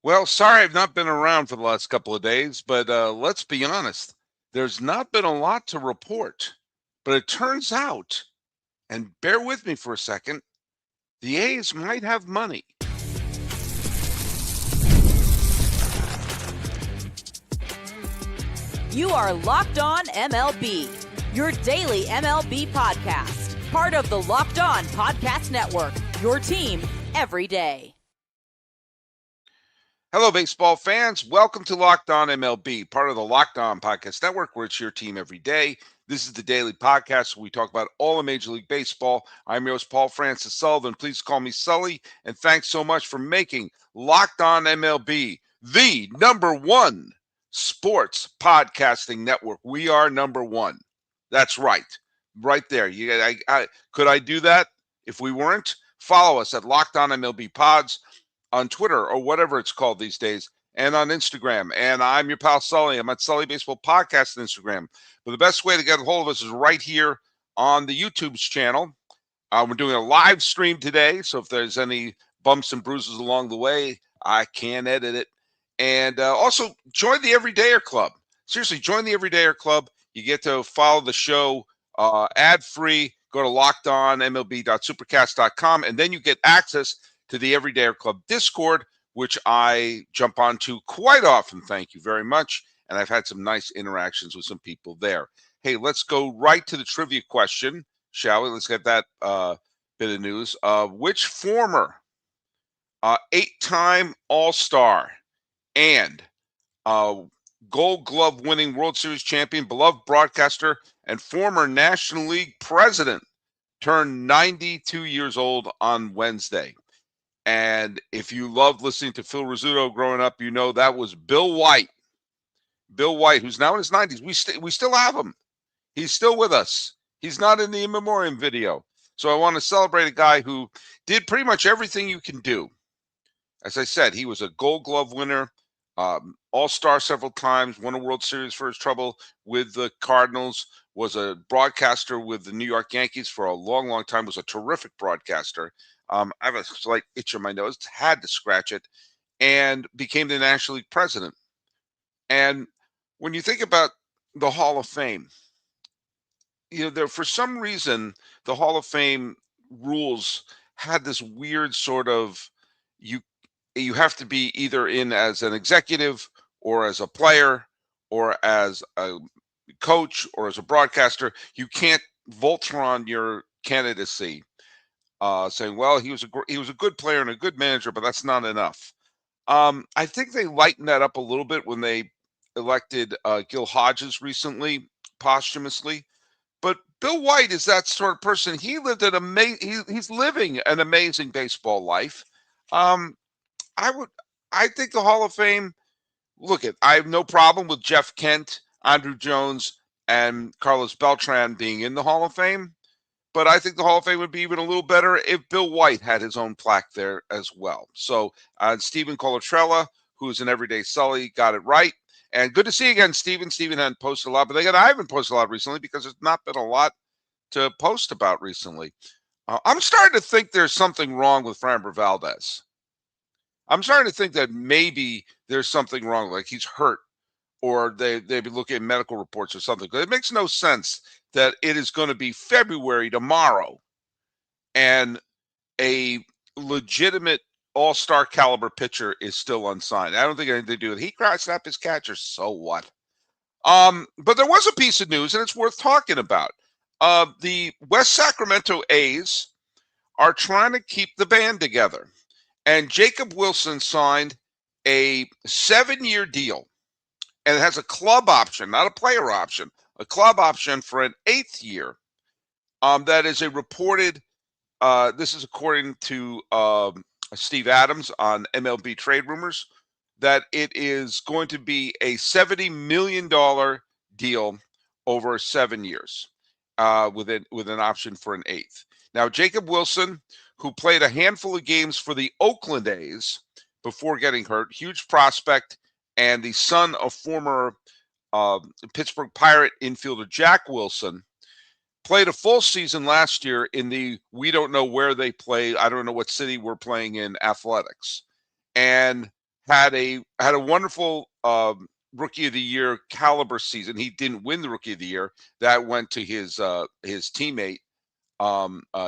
Well, sorry I've not been around for the last couple of days, but let's be honest. There's not been a lot to report. But it turns out, and bear with me for a second, the A's might have money. You are Locked On MLB, your daily MLB podcast. Part of the Locked On Podcast Network, your team every day. Hello, baseball fans. Welcome to Locked On MLB, part of the Locked On Podcast Network, where it's your team every day. This is the daily podcast where we talk about all of Major League Baseball. I'm your host, Paul Francis Sullivan. Please call me Sully, and thanks so much for making Locked On MLB the number one sports podcasting network. We are number one. That's right. Right there. Could I do that if we weren't? Follow us at Locked On MLB Pods on Twitter or whatever it's called these days, and on Instagram. And I'm your pal Sully. I'm at Sully Baseball Podcast on Instagram. But the best way to get a hold of us is right here on the YouTube's channel. We're doing a live stream today, so if there's any bumps and bruises along the way, I can edit it. And also, join the Everydayer Club. Seriously, join the Everydayer Club. You get to follow the show ad-free. Go to lockedonmlb.supercast.com, and then you get access to the Everydayer Club Discord, which I jump onto quite often. Thank you very much. And I've had some nice interactions with some people there. Hey, let's go right to the trivia question, shall we? Let's get that bit of news. Which former 8-time All-Star and Gold Glove winning World Series champion, beloved broadcaster, and former National League president turned 92 years old on Wednesday? And if you loved listening to Phil Rizzuto growing up, you know that was Bill White. Bill White, who's now in his 90s. We still have him. He's still with us. He's not in the in memoriam video. So I want to celebrate a guy who did pretty much everything you can do. As I said, he was a Gold Glove winner, All-Star several times, won a World Series for his trouble with the Cardinals, was a broadcaster with the New York Yankees for a long, long time, was a terrific broadcaster. I have a slight itch on my nose, had to scratch it, and became the National League president. And when you think about the Hall of Fame, for some reason, the Hall of Fame rules had this weird sort of, you have to be either in as an executive or as a player or as a coach or as a broadcaster. You can't Voltron your candidacy. Saying, well, he was a good player and a good manager, but that's not enough. I think they lightened that up a little bit when they elected Gil Hodges recently, posthumously. But Bill White is that sort of person. He lived he's living an amazing baseball life. I think the Hall of Fame. I have no problem with Jeff Kent, Andrew Jones, and Carlos Beltran being in the Hall of Fame. But I think the Hall of Fame would be even a little better if Bill White had his own plaque there as well. So Stephen Colatrella, who's an everyday Sully, got it right. And good to see you again, Stephen. Stephen hadn't posted a lot, but I haven't posted a lot recently because there's not been a lot to post about recently. I'm starting to think there's something wrong with Framber Valdez. I'm starting to think that maybe there's something wrong, like he's hurt, or they've been looking at medical reports or something. It makes no sense that it is going to be February tomorrow and a legitimate all-star caliber pitcher is still unsigned. I don't think anything to do with it. He snapped his catcher, so what? But there was a piece of news, and it's worth talking about. The West Sacramento A's are trying to keep the band together. And Jacob Wilson signed a 7-year deal. And it has a club option, not a player option, a club option for an 8th year. That is a reported, this is according to Steve Adams on MLB Trade Rumors, that it is going to be a $70 million deal over 7 years with an option for an 8th. Now, Jacob Wilson, who played a handful of games for the Oakland A's before getting hurt, huge prospect, and the son of former Pittsburgh Pirate infielder Jack Wilson, played a full season last year in the we don't know where they play, I don't know what city we're playing in athletics, and had a wonderful Rookie of the Year caliber season. He didn't win the Rookie of the Year. That went to his teammate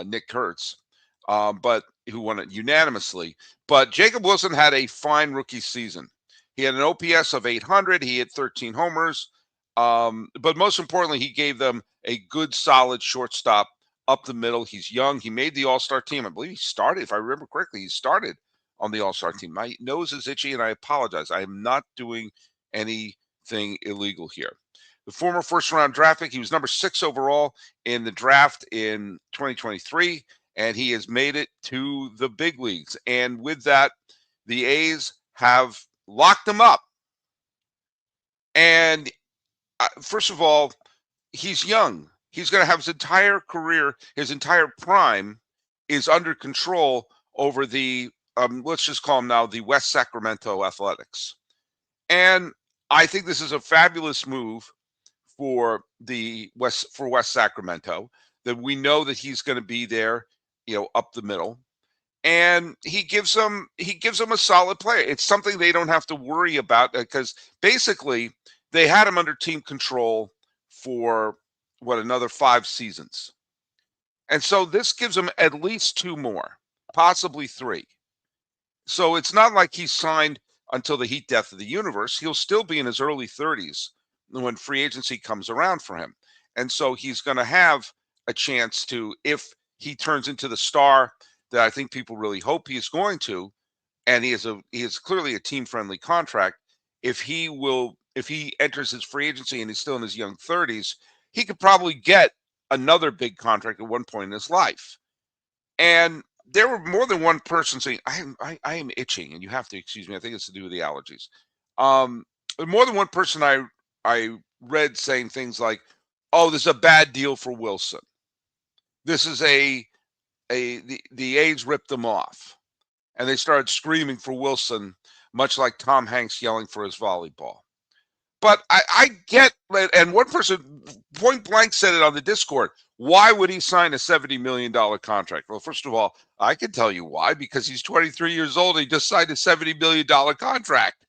Nick Kurtz, but who won it unanimously. But Jacob Wilson had a fine rookie season. He had an OPS of 800. He had 13 homers. But most importantly, he gave them a good, solid shortstop up the middle. He's young. He made the All-Star team. I believe he started, if I remember correctly, he started on the All-Star team. My nose is itchy, and I apologize. I am not doing anything illegal here. The former first-round draft pick, he was number 6 overall in the draft in 2023, and he has made it to the big leagues. And with that, the A's have locked him up. And first of all, he's young. He's going to have his entire career, his entire prime is under control over the, let's just call him now the West Sacramento Athletics. And I think this is a fabulous move for West Sacramento, that we know that he's going to be there, up the middle. And he gives them a solid player. It's something they don't have to worry about, because basically they had him under team control for another 5 seasons. And so this gives him at least 2 more, possibly 3. So it's not like he's signed until the heat death of the universe. He'll still be in his early 30s when free agency comes around for him. And so he's going to have a chance to, if he turns into the star that I think people really hope he is going to, and he is clearly a team-friendly contract, if he enters his free agency and he's still in his young 30s, he could probably get another big contract at one point in his life. And there were more than one person saying, I am itching, and you have to excuse me. I think it's to do with the allergies. More than one person I read saying things like, "Oh, this is a bad deal for Wilson. This is the A's ripped them off," and they started screaming for Wilson, much like Tom Hanks yelling for his volleyball. But I get, and one person point blank said it on the Discord, why would he sign a $70 million contract? Well, first of all, I can tell you why, because he's 23 years old and he just signed a $70 million contract.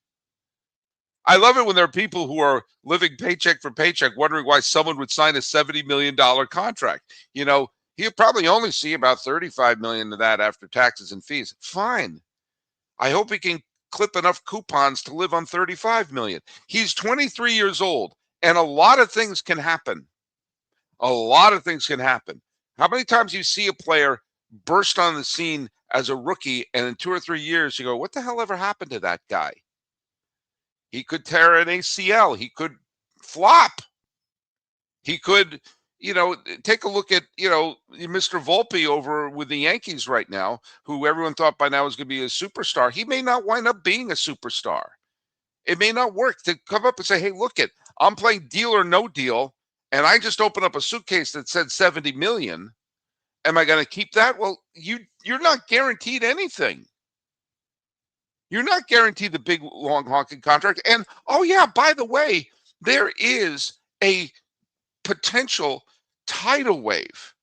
I love it when there are people who are living paycheck for paycheck wondering why someone would sign a $70 million contract. He'll probably only see about $35 million of that after taxes and fees. Fine. I hope he can clip enough coupons to live on $35 million. He's 23 years old, and a lot of things can happen. A lot of things can happen. How many times you see a player burst on the scene as a rookie, and in 2 or 3 years you go, what the hell ever happened to that guy? He could tear an ACL. He could flop. He could, take a look at, Mr. Volpe over with the Yankees right now, who everyone thought by now was going to be a superstar. He may not wind up being a superstar. It may not work to come up and say, hey, look it, I'm playing deal or no deal, and I just opened up a suitcase that said $70 million. Am I going to keep that? Well, you're not guaranteed anything. You're not guaranteed the big, long, honking contract. And, oh, yeah, by the way, there is a potential tidal wave.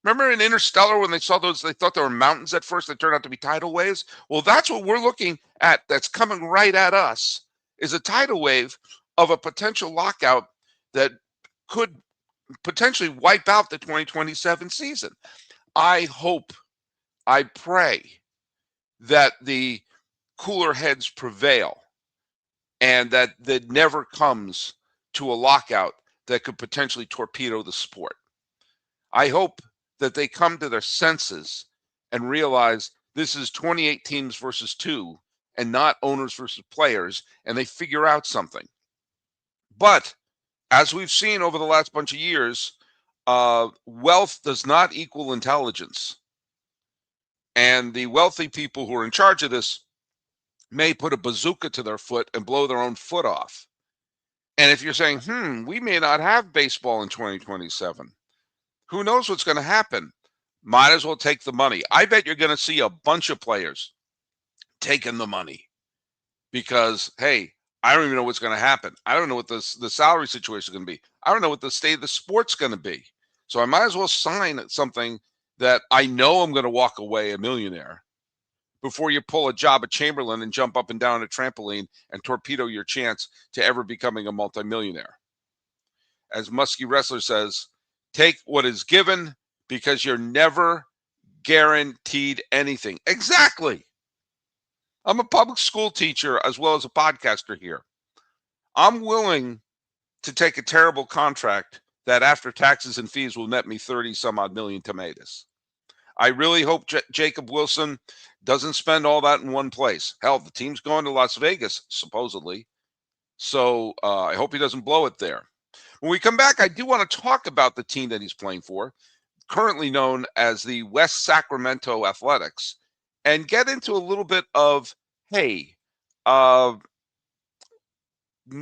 Remember in Interstellar when they saw those, they thought they were mountains at first, they turned out to be tidal waves? Well, that's what we're looking at that's coming right at us, is a tidal wave of a potential lockout that could potentially wipe out the 2027 season. I hope, I pray that the cooler heads prevail and that never comes to a lockout that could potentially torpedo the sport. I hope that they come to their senses and realize this is 28 teams versus 2 and not owners versus players, and they figure out something. But as we've seen over the last bunch of years, wealth does not equal intelligence. And the wealthy people who are in charge of this may put a bazooka to their foot and blow their own foot off. And if you're saying, we may not have baseball in 2027, who knows what's going to happen? Might as well take the money. I bet you're going to see a bunch of players taking the money because, hey, I don't even know what's going to happen. I don't know what the salary situation is going to be. I don't know what the state of the sport's going to be. So I might as well sign something that I know I'm going to walk away a millionaire. before you pull a job at Chamberlain and jump up and down a trampoline and torpedo your chance to ever becoming a multimillionaire. As Muskie Wrestler says, take what is given because you're never guaranteed anything. Exactly. I'm a public school teacher as well as a podcaster here. I'm willing to take a terrible contract that after taxes and fees will net me 30 some odd million tomatoes. I really hope Jacob Wilson doesn't spend all that in one place. Hell, the team's going to Las Vegas, supposedly. So I hope he doesn't blow it there. When we come back, I do want to talk about the team that he's playing for, currently known as the West Sacramento Athletics, and get into a little bit of, hey,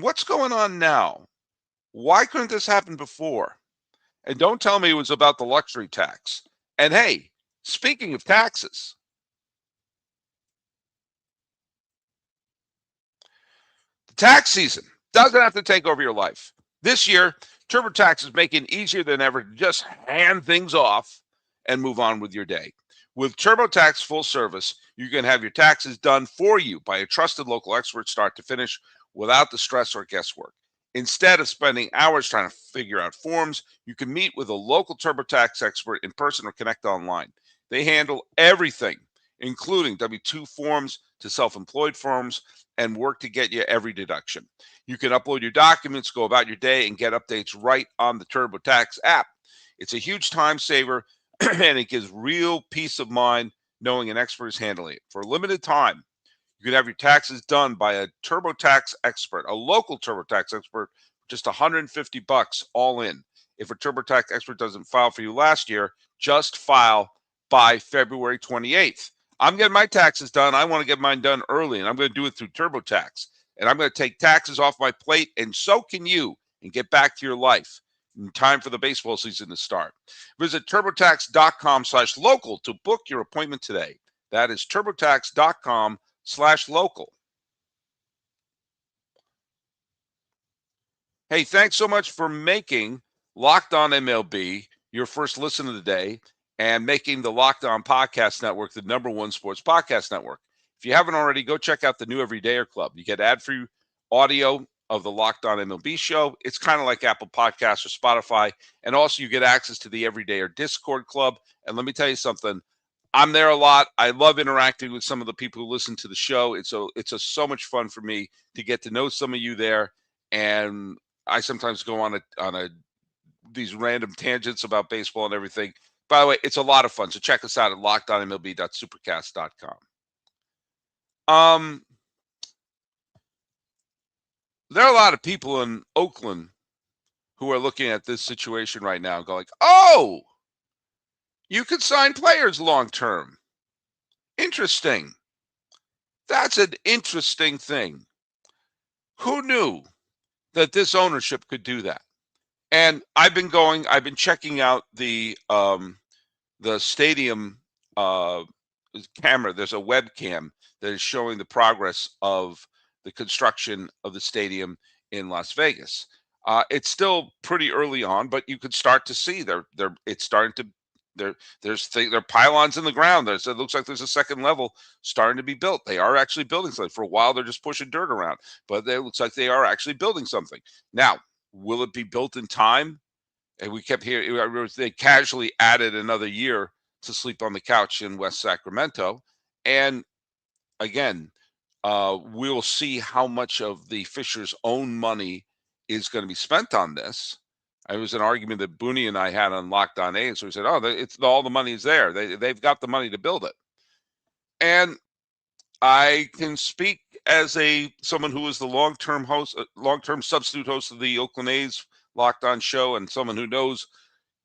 what's going on now? Why couldn't this happen before? And don't tell me it was about the luxury tax. And hey, speaking of taxes, the tax season doesn't have to take over your life. This year, TurboTax is making it easier than ever to just hand things off and move on with your day. With TurboTax full service, you can have your taxes done for you by a trusted local expert start to finish without the stress or guesswork. Instead of spending hours trying to figure out forms, you can meet with a local TurboTax expert in person or connect online. They handle everything, including W-2 forms to self-employed forms, and work to get you every deduction. You can upload your documents, go about your day, and get updates right on the TurboTax app. It's a huge time saver, and it gives real peace of mind knowing an expert is handling it. For a limited time, you can have your taxes done by a TurboTax expert, a local TurboTax expert, just $150 all in. If a TurboTax expert doesn't file for you last year, just file by February 28th. I'm getting my taxes done. I want to get mine done early, and I'm going to do it through TurboTax. And I'm going to take taxes off my plate, and so can you, and get back to your life in time for the baseball season to start. Visit TurboTax.com/local to book your appointment today. That is TurboTax.com/local. Hey, thanks so much for making Locked On MLB your first listen of the day and making the Locked On Podcast Network the #1 sports podcast network. If you haven't already, go check out the new Everydayer Club. You get ad-free audio of the Locked On MLB show. It's kind of like Apple Podcasts or Spotify. And also you get access to the Everydayer Discord Club. And let me tell you something. I'm there a lot. I love interacting with some of the people who listen to the show. It's so much fun for me to get to know some of you there. And I sometimes go on these random tangents about baseball and everything. By the way, it's a lot of fun. So check us out at lockedonmlb.supercast.com. There are a lot of people in Oakland who are looking at this situation right now and go like, oh, you could sign players long-term. Interesting. That's an interesting thing. Who knew that this ownership could do that? And I've been checking out the stadium camera. There's a webcam that is showing the progress of the construction of the stadium in Las Vegas. It's still pretty early on, but you could start to see there are pylons in the ground. It looks like there's a second level starting to be built. They are actually building something. For a while, they're just pushing dirt around, but it looks like they are actually building something. Now, will it be built in time? And we kept hearing they casually added another year to sleep on the couch in West Sacramento. And again, we'll see how much of the Fishers' own money is going to be spent on this. It was an argument that Booney and I had on Locked On A, and so we said, "Oh, all the money is there. They've got the money to build it." And I can speak as someone who is the long-term substitute host of the Oakland A's Locked On show, and someone who knows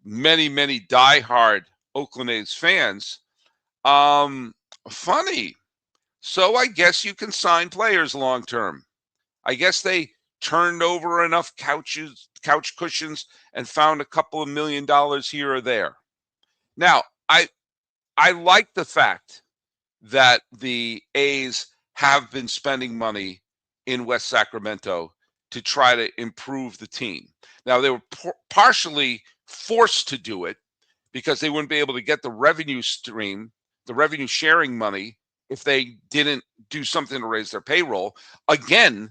many, many diehard Oakland A's fans. Funny. So I guess you can sign players long-term. I guess they turned over enough couch cushions and found a couple of $1 million here or there. Now, I like the fact that the A's have been spending money in West Sacramento to try to improve the team. Now, they were partially forced to do it because they wouldn't be able to get the revenue sharing money if they didn't do something to raise their payroll. Again,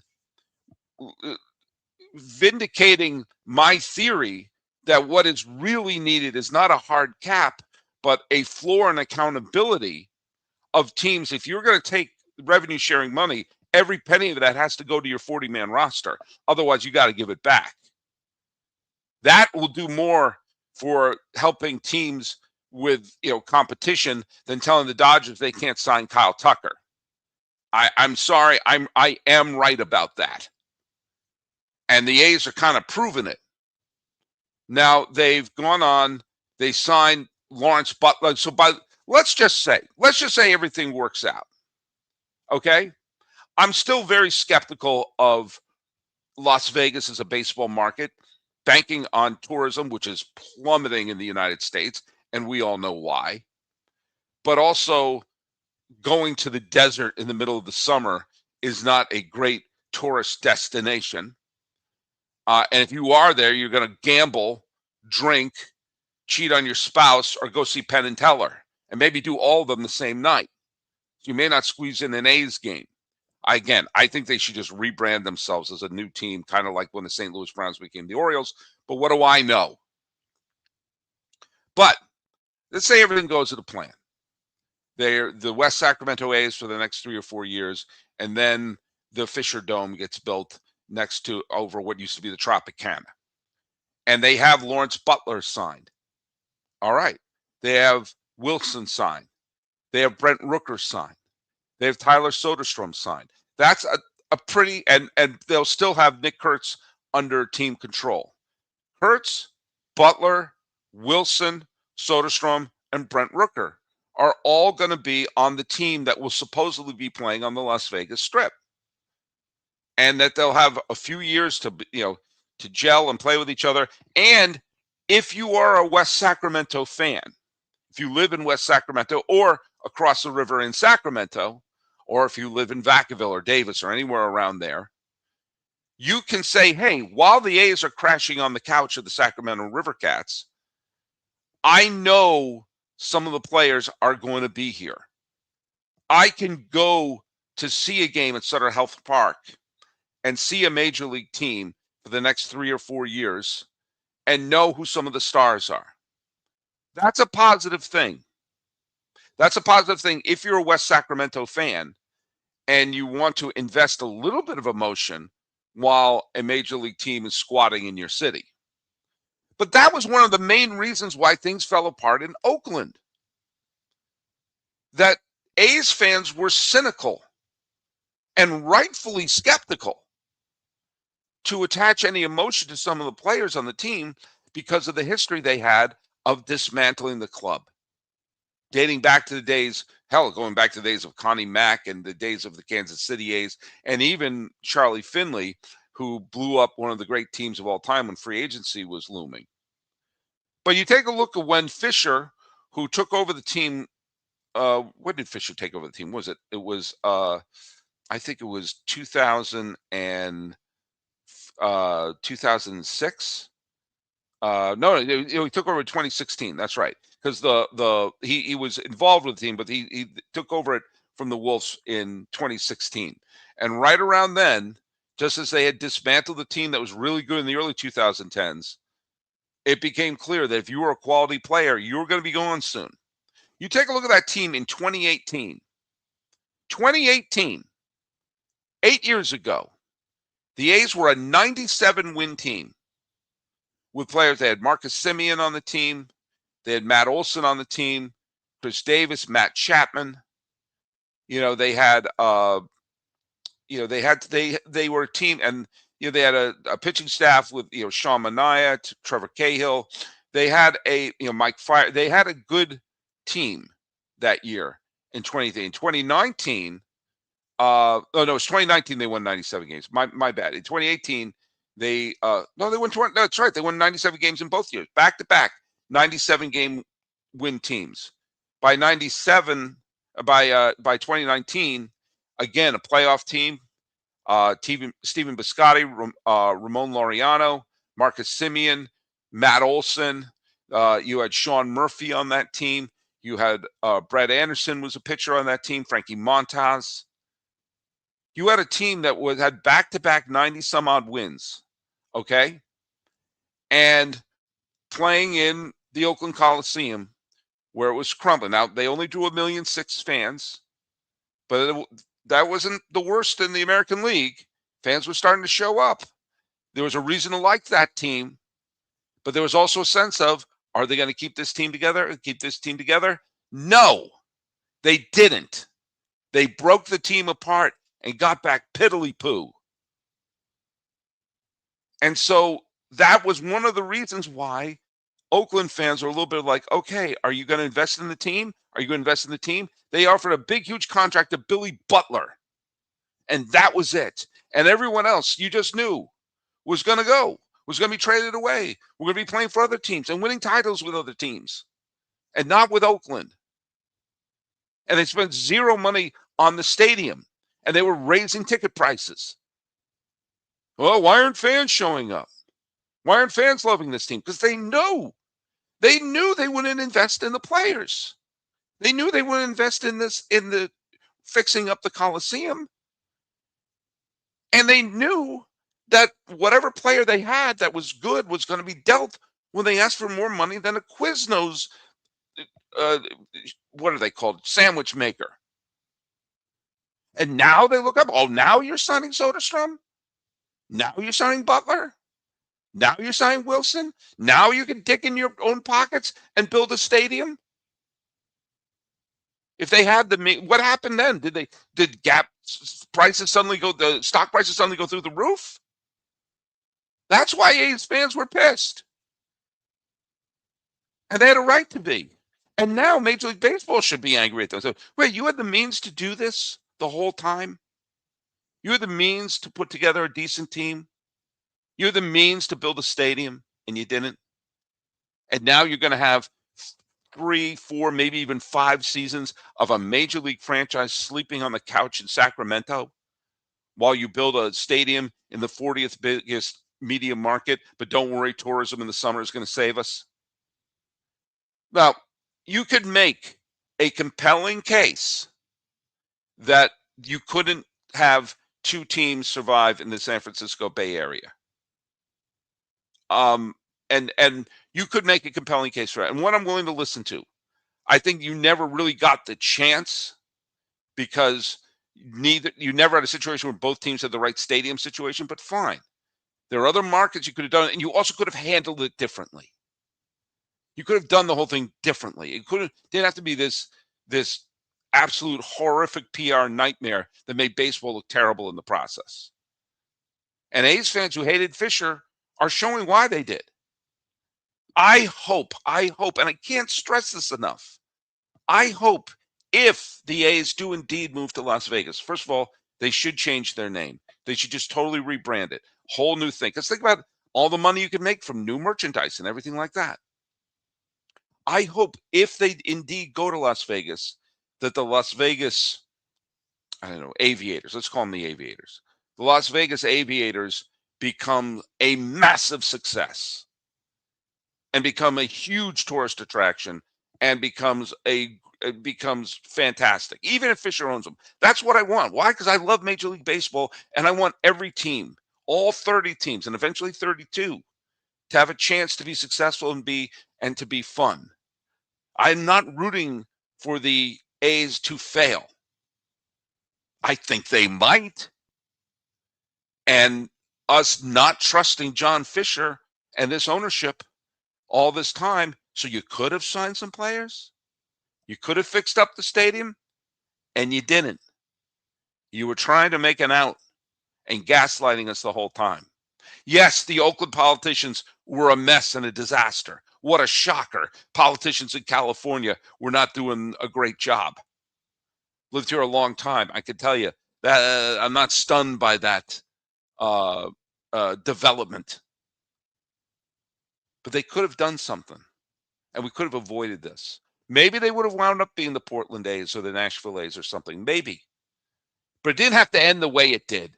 vindicating my theory that what is really needed is not a hard cap, but a floor and accountability of teams. If you're going to take revenue sharing money, every penny of that has to go to your 40-man roster. Otherwise, you got to give it back. That will do more for helping teams with competition than telling the Dodgers they can't sign Kyle Tucker. I'm sorry, I am right about that. And the A's are kind of proving it. Now they've gone on, they signed Lawrence Butler. So let's just say everything works out. Okay? I'm still very skeptical of Las Vegas as a baseball market, banking on tourism, which is plummeting in the United States, and we all know why. But also going to the desert in the middle of the summer is not a great tourist destination. And if you are there, you're going to gamble, drink, cheat on your spouse, or go see Penn and Teller, and maybe do all of them the same night. You may not squeeze in an A's game. Again, I think they should just rebrand themselves as a new team, kind of like when the St. Louis Browns became the Orioles. But what do I know? But let's say everything goes to the plan. They're the West Sacramento A's for the next 3 or 4 years, and then the Fisher Dome gets built next to over what used to be the Tropicana. And they have Lawrence Butler signed. All right. They have Wilson signed. They have Brent Rooker signed. They have Tyler Soderstrom signed. That's a pretty, and they'll still have Nick Kurtz under team control. Kurtz, Butler, Wilson, Soderstrom, and Brent Rooker are all going to be on the team that will supposedly be playing on the Las Vegas Strip. And that they'll have a few years to gel and play with each other. And if you are a West Sacramento fan, if you live in West Sacramento or across the river in Sacramento, or if you live in Vacaville or Davis or anywhere around there, you can say, hey, while the A's are crashing on the couch of the Sacramento River Cats, I know some of the players are going to be here. I can go to see a game at Sutter Health Park and see a major league team for the next 3 or 4 years and know who some of the stars are. That's a positive thing. That's a positive thing if you're a West Sacramento fan and you want to invest a little bit of emotion while a major league team is squatting in your city. But that was one of the main reasons why things fell apart in Oakland. That A's fans were cynical and rightfully skeptical to attach any emotion to some of the players on the team because of the history they had of dismantling the club. Dating back to the days, going back to the days of Connie Mack and the days of the Kansas City A's, and even Charlie Finley, who blew up one of the great teams of all time when free agency was looming. But you take a look at when Fisher, who took over the team, when did Fisher take over the team? Was it? It was, I think it was 2006. No, he took over in 2016. That's right, because he was involved with the team, but he took over it from the Wolves in 2016. And right around then, just as they had dismantled the team that was really good in the early 2010s, it became clear that if you were a quality player, you were going to be gone soon. You take a look at that team in 2018. 2018, 8 years ago, the A's were a 97-win team with players. They had Marcus Semien on the team. They had Matt Olson on the team, Chris Davis, Matt Chapman. They had, they were a team, and they had a pitching staff with Sean Manaea, Trevor Cahill. They had Mike Fire. They had a good team that year in 2018. In 2019, it was 2019. They won 97 games. My bad. In 2018, they won 20. That's right. They won 97 games in both years, back to back, 97 game win teams. By 2019, again a playoff team. Stephen Biscotti, Ramon Laureano, Marcus Semien, Matt Olson. You had Sean Murphy on that team. You had Brad Anderson was a pitcher on that team, Frankie Montas. You had a team that had back-to-back 90-some-odd wins, okay? And playing in the Oakland Coliseum where it was crumbling. Now, they only drew 1.6 million fans, but that wasn't the worst in the American League. Fans were starting to show up. There was a reason to like that team, but there was also a sense of, are they going to keep this team together? No, they didn't. They broke the team apart and got back piddly-poo. And so that was one of the reasons why Oakland fans were a little bit like, okay, are you going to invest in the team? They offered a big, huge contract to Billy Butler. And that was it. And everyone else, you just knew, was going to be traded away. We're going to be playing for other teams and winning titles with other teams and not with Oakland. And they spent zero money on the stadium, and they were raising ticket prices. Well, why aren't fans showing up? Why aren't fans loving this team? Because they knew they wouldn't invest in the players. They knew they wouldn't invest in the fixing up the Coliseum. And they knew that whatever player they had that was good was going to be dealt when they asked for more money than a Quiznos, what are they called? Sandwich maker. And now they look up, oh, now you're signing Soderstrom? Now you're signing Butler? Now you're signing Wilson? Now you can dig in your own pockets and build a stadium? If they had what happened then? Did the stock prices suddenly go through the roof? That's why A's fans were pissed. And they had a right to be. And now Major League Baseball should be angry at them. So, wait, you had the means to do this the whole time? You had the means to put together a decent team? You had the means to build a stadium, and you didn't? And now you're going to have 3, 4, maybe even 5 seasons of a Major League franchise sleeping on the couch in Sacramento while you build a stadium in the 40th biggest media market. But don't worry, tourism in the summer is going to save us. Now, you could make a compelling case that you couldn't have 2 teams survive in the San Francisco Bay Area. And you could make a compelling case for that. And what I'm willing to listen to, I think you never really got the chance because you never had a situation where both teams had the right stadium situation, but fine. There are other markets you could have done, and you also could have handled it differently. You could have done the whole thing differently. It didn't have to be this absolute horrific PR nightmare that made baseball look terrible in the process. And A's fans who hated Fisher are showing why they did. I hope, and I can't stress this enough, I hope if the A's do indeed move to Las Vegas, first of all, they should change their name. They should just totally rebrand it. Whole new thing. Because think about all the money you can make from new merchandise and everything like that. I hope if they indeed go to Las Vegas, that the Las Vegas, Aviators, let's call them the Aviators. The Las Vegas Aviators become a massive success and become a huge tourist attraction and becomes fantastic, even if Fisher owns them. That's what I want. Why? Because I love Major League Baseball, and I want every team, all 30 teams, and eventually 32, to have a chance to be successful and to be fun. I'm not rooting for the A's to fail. I think they might. And us not trusting John Fisher and this ownership all this time, so you could have signed some players. You could have fixed up the stadium, and you didn't. You were trying to make an out and gaslighting us the whole time. Yes, the Oakland politicians were a mess and a disaster. What a shocker. Politicians in California were not doing a great job. Lived here a long time. I can tell you that I'm not stunned by that development. But they could have done something, and we could have avoided this. Maybe they would have wound up being the Portland A's or the Nashville A's or something. Maybe. But it didn't have to end the way it did.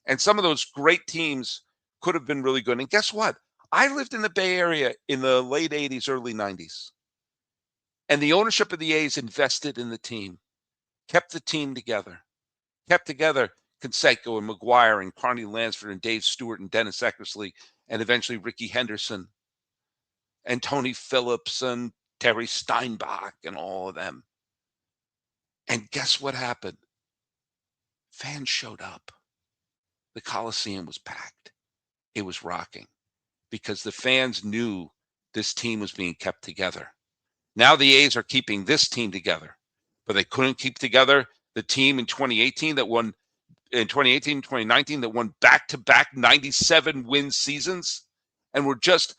And some of those great teams could have been really good. And guess what? I lived in the Bay Area in the late 80s, early 90s. And the ownership of the A's invested in the team, kept the team together, kept together Canseco and McGuire and Carney Lansford and Dave Stewart and Dennis Eckersley and eventually Ricky Henderson and Tony Phillips and Terry Steinbach and all of them. And guess what happened? Fans showed up. The Coliseum was packed. It was rocking because the fans knew this team was being kept together. Now the A's are keeping this team together, but they couldn't keep together the team in 2018 that won, in 2018, 2019, that won back-to-back 97-win seasons and were just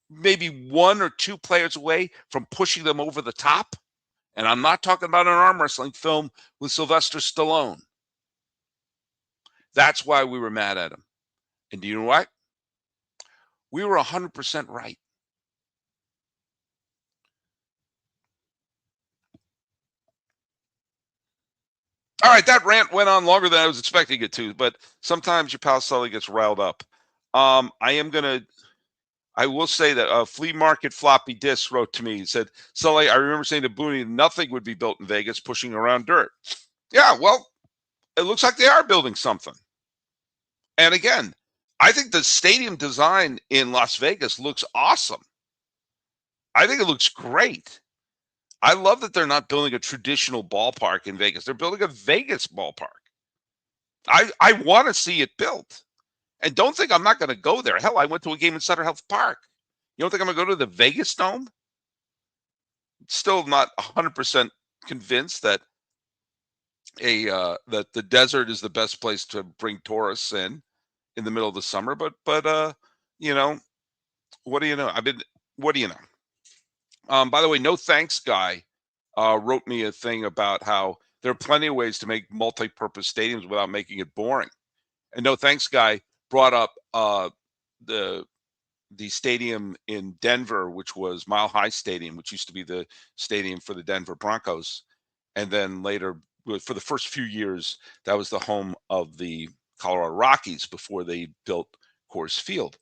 maybe one or two players away from pushing them over the top. And I'm not talking about an arm wrestling film with Sylvester Stallone. That's why we were mad at him. And do you know what? We were 100% right. All right, that rant went on longer than I was expecting it to, but sometimes your pal Sully gets riled up. I will say that a flea market floppy disk wrote to me. He said, Sully, I remember saying to Booney nothing would be built in Vegas pushing around dirt. Yeah, well, it looks like they are building something. And again, I think the stadium design in Las Vegas looks awesome. I think it looks great. I love that they're not building a traditional ballpark in Vegas. They're building a Vegas ballpark. I want to see it built. And don't think I'm not going to go there. Hell, I went to a game in Sutter Health Park. You don't think I'm going to go to the Vegas Dome? Still not 100% convinced that that the desert is the best place to bring tourists in the middle of the summer. But you know, what do you know? What do you know? By the way, No Thanks Guy wrote me a thing about how there are plenty of ways to make multi-purpose stadiums without making it boring. And No Thanks Guy brought up the stadium in Denver, which was Mile High Stadium, which used to be the stadium for the Denver Broncos. And then later, for the first few years, that was the home of the Colorado Rockies before they built Coors Field.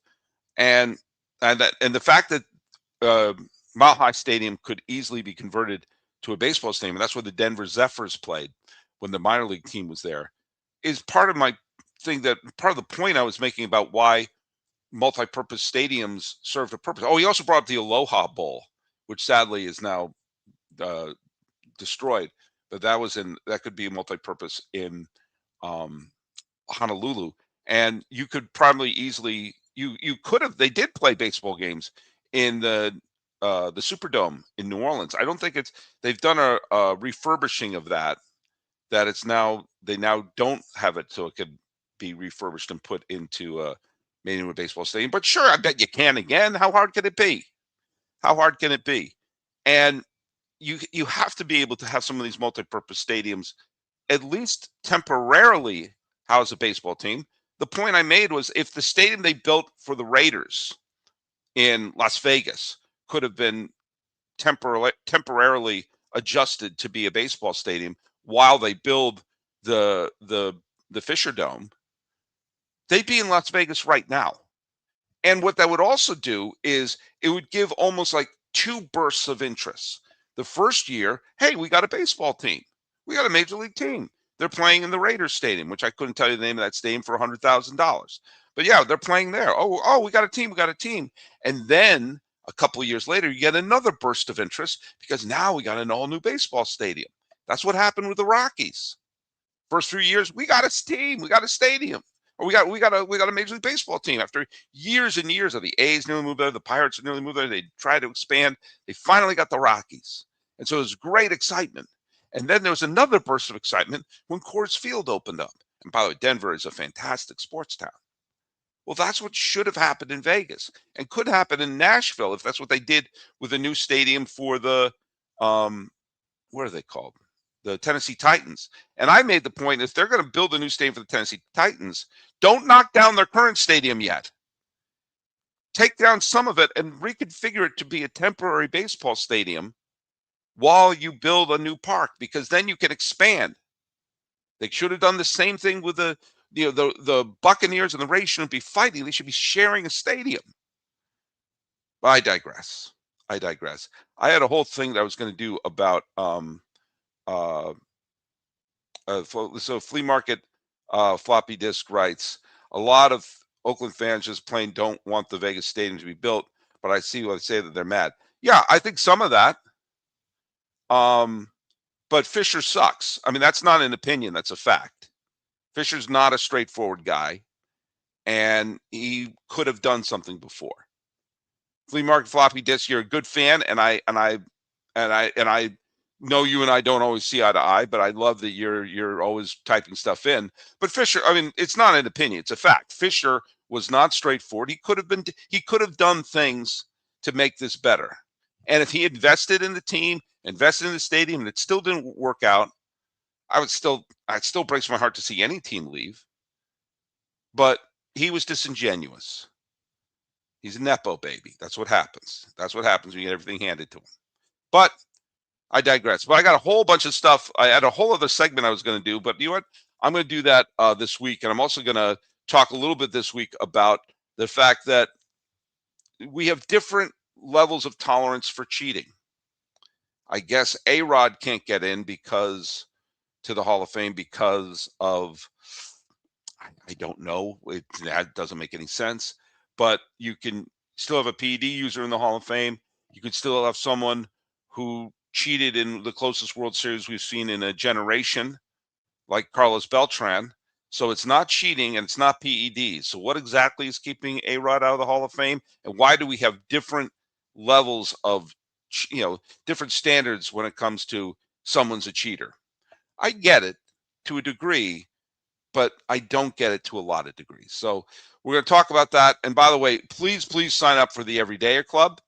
And the fact that Mile High Stadium could easily be converted to a baseball stadium, and that's where the Denver Zephyrs played when the minor league team was there, is part of my thing, that part of the point I was making about why multi-purpose stadiums served a purpose. Oh, he also brought up the Aloha Bowl, which sadly is now destroyed, but that could be a multi-purpose in Honolulu, and you could probably easily they did play baseball games in the Superdome in New Orleans. I don't think they've done a refurbishing of that it's now, they now don't have it so it could be refurbished and put into a baseball stadium. But sure, I bet you can again. How hard can it be? How hard can it be? And you have to be able to have some of these multi-purpose stadiums at least temporarily house a baseball team. The point I made was, if the stadium they built for the Raiders in Las Vegas could have been temporarily adjusted to be a baseball stadium while they build the Fisher Dome, they'd be in Las Vegas right now. And what that would also do is it would give almost like two bursts of interest. The first year, hey, we got a baseball team. We got a major league team. They're playing in the Raiders Stadium, which I couldn't tell you the name of that stadium for $100,000. But yeah, they're playing there. Oh, we got a team. We got a team. And then a couple of years later, you get another burst of interest because now we got an all-new baseball stadium. That's what happened with the Rockies. First few years, we got a team. We got a stadium. Or we got a Major League Baseball team. After years and years of the A's nearly moved there, the Pirates nearly moved there, they tried to expand. They finally got the Rockies. And so it was great excitement. And then there was another burst of excitement when Coors Field opened up. And by the way, Denver is a fantastic sports town. Well, that's what should have happened in Vegas and could happen in Nashville if that's what they did with the new stadium for the, what are they called? The Tennessee Titans. And I made the point, if they're going to build a new stadium for the Tennessee Titans, don't knock down their current stadium yet. Take down some of it and reconfigure it to be a temporary baseball stadium while you build a new park, because then you can expand. They should have done the same thing with the Buccaneers and the Rays shouldn't be fighting. They should be sharing a stadium. But I digress. I digress. I had a whole thing that I was going to do about so flea market floppy disk rights. A lot of Oakland fans just plain don't want the Vegas Stadium to be built, but I see what they say that they're mad. Yeah, I think some of that. But Fisher sucks. I mean, that's not an opinion, that's a fact. Fisher's not a straightforward guy, and he could have done something before. Flea market floppy disk, you're a good fan, and I know you and I don't always see eye to eye, but I love that you're always typing stuff in. But Fisher, I mean, it's not an opinion, it's a fact. Fisher was not straightforward. He could have done things to make this better. And if he invested in the team, invested in the stadium, and it still didn't work out, it still breaks my heart to see any team leave. But he was disingenuous. He's a Nepo baby. That's what happens. That's what happens when you get everything handed to him. But I digress. But I got a whole bunch of stuff. I had a whole other segment I was going to do, but you know what? I'm going to do that this week. And I'm also going to talk a little bit this week about the fact that we have different levels of tolerance for cheating. I guess A-Rod can't get in to the Hall of Fame because of, I don't know. That doesn't make any sense. But you can still have a PED user in the Hall of Fame. You could still have someone who cheated in the closest World Series we've seen in a generation, like Carlos Beltran. So it's not cheating and it's not PEDs. So what exactly is keeping A-Rod out of the Hall of Fame? And why do we have different levels of, different standards when it comes to someone's a cheater? I get it to a degree, but I don't get it to a lot of degrees. So we're going to talk about that. And by the way, please sign up for the Everydayer Club.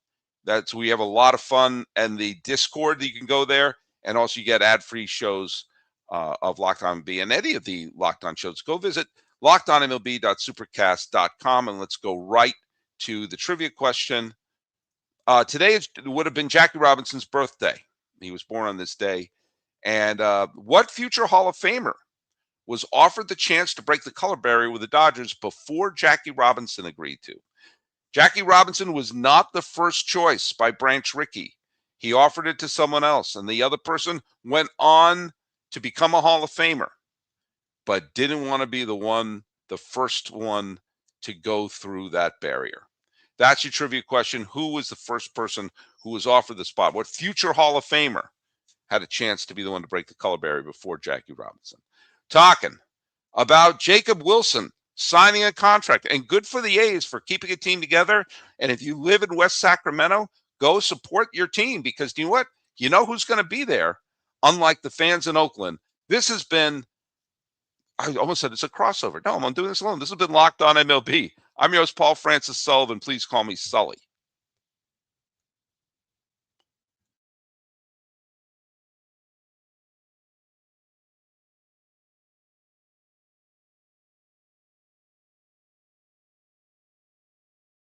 We have a lot of fun, and the Discord, you can go there, and also you get ad-free shows of Locked On MLB and any of the Locked On shows. Go visit lockedonmlb.supercast.com, and let's go right to the trivia question. Today would have been Jackie Robinson's birthday. He was born on this day. And what future Hall of Famer was offered the chance to break the color barrier with the Dodgers before Jackie Robinson agreed to? Jackie Robinson was not the first choice by Branch Rickey. He offered it to someone else, and the other person went on to become a Hall of Famer, but didn't want to be the first one to go through that barrier. That's your trivia question. Who was the first person who was offered the spot? What future Hall of Famer had a chance to be the one to break the color barrier before Jackie Robinson? Talking about Jacob Wilson signing a contract, and good for the A's for keeping a team together. And if you live in West Sacramento, go support your team, because you know what? You know who's going to be there, unlike the fans in Oakland. This has been, I almost said it's a crossover. No, I'm doing this alone. This has been Locked On MLB. I'm your host, Paul Francis Sullivan. Please call me Sully.